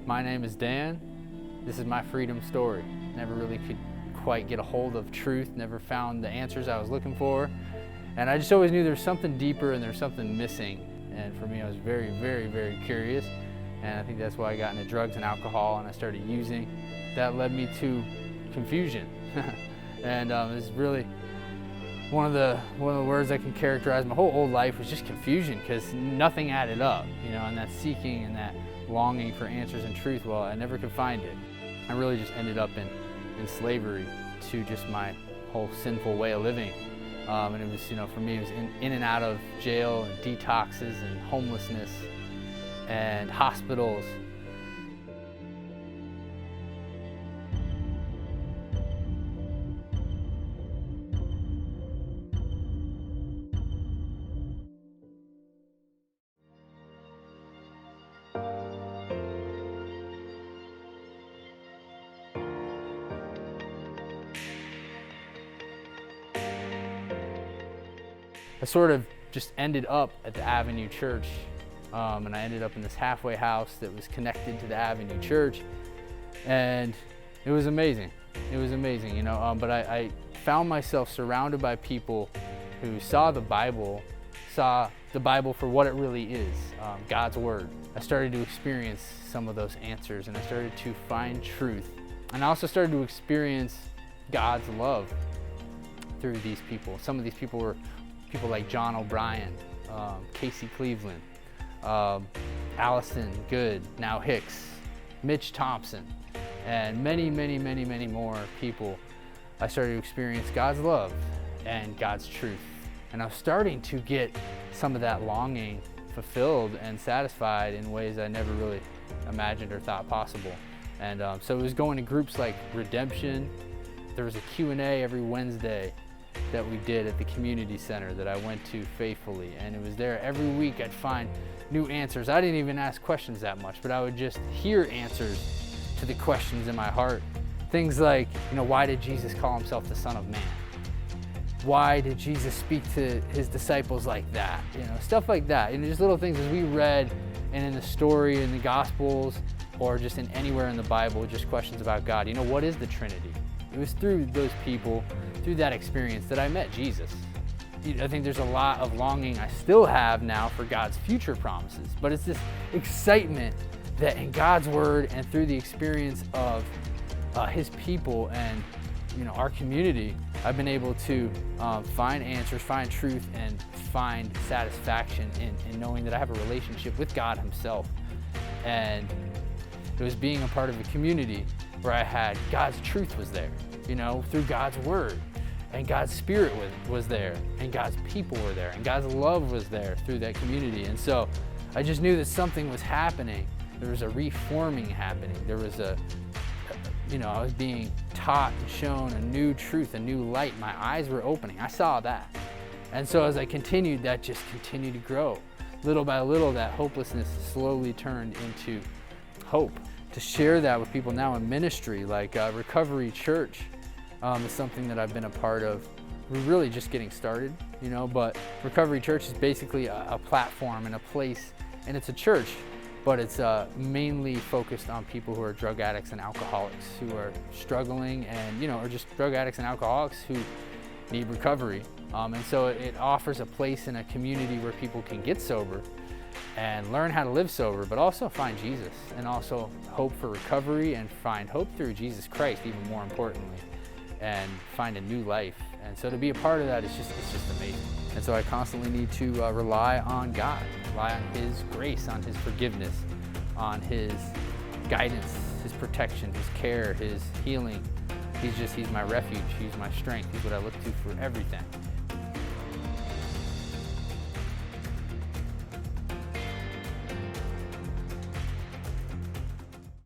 My name is Dan. This is my freedom story. Never really could quite get a hold of truth, never found the answers I was looking for. And I just always knew there's something deeper and there's something missing. And for me, I was very, very, very curious. And I think that's why I got into drugs and alcohol and I started using. That led me to confusion. And it's really one of the words that can characterize my whole old life was just confusion, because nothing added up, and that seeking and that longing for answers and truth, well, I never could find it. I really just ended up in slavery to just my whole sinful way of living. And it was, for me, it was in and out of jail and detoxes and homelessness and hospitals. I sort of just ended up at the Avenue Church, and I ended up in this halfway house that was connected to the Avenue Church, and it was amazing. It was amazing, but I found myself surrounded by people who saw the Bible for what it really is, God's Word. I started to experience some of those answers, and I started to find truth, and I also started to experience God's love through these people. Some of these people were people like John O'Brien, Casey Cleveland, Allison Good, now Hicks, Mitch Thompson, and many, many, many, many more people. I started to experience God's love and God's truth. And I was starting to get some of that longing fulfilled and satisfied in ways I never really imagined or thought possible. And so it was going to groups like Redemption. There was a Q&A every Wednesday that we did at the community center that I went to faithfully, and it was there every week. I'd find new answers. I didn't even ask questions that much, but I would just hear answers to the questions in my heart. Things like, why did Jesus call himself the Son of Man? Why did Jesus speak to his disciples like that? Stuff like that. Just little things as we read and in the story in the Gospels or just in anywhere in the Bible, just questions about God. What is the Trinity? It was through those people, through that experience, that I met Jesus. I think there's a lot of longing I still have now for God's future promises, but it's this excitement that in God's Word and through the experience of His people and our community, I've been able to find answers, find truth, and find satisfaction in knowing that I have a relationship with God Himself. And it was being a part of a community where I had God's truth was there, through God's Word, and God's Spirit was there, and God's people were there, and God's love was there through that community. And so I just knew that something was happening. There was a reforming happening. There was I was being taught and shown a new truth, a new light. My eyes were opening. I saw that. And so as I continued, that just continued to grow. Little by little, that hopelessness slowly turned into hope. To share that with people now in ministry, like Recovery Church is something that I've been a part of. We're really just getting started, but Recovery Church is basically a platform and a place, and it's a church, but it's mainly focused on people who are drug addicts and alcoholics who are struggling and, or just drug addicts and alcoholics who need recovery. And so it offers a place in a community where people can get sober and learn how to live sober, but also find Jesus and also hope for recovery and find hope through Jesus Christ, even more importantly, and find a new life. And so to be a part of that, it's just amazing. And so I constantly need to rely on God, rely on His grace, on His forgiveness, on His guidance, His protection, His care, His healing. He's my refuge, He's my strength, He's what I look to for everything.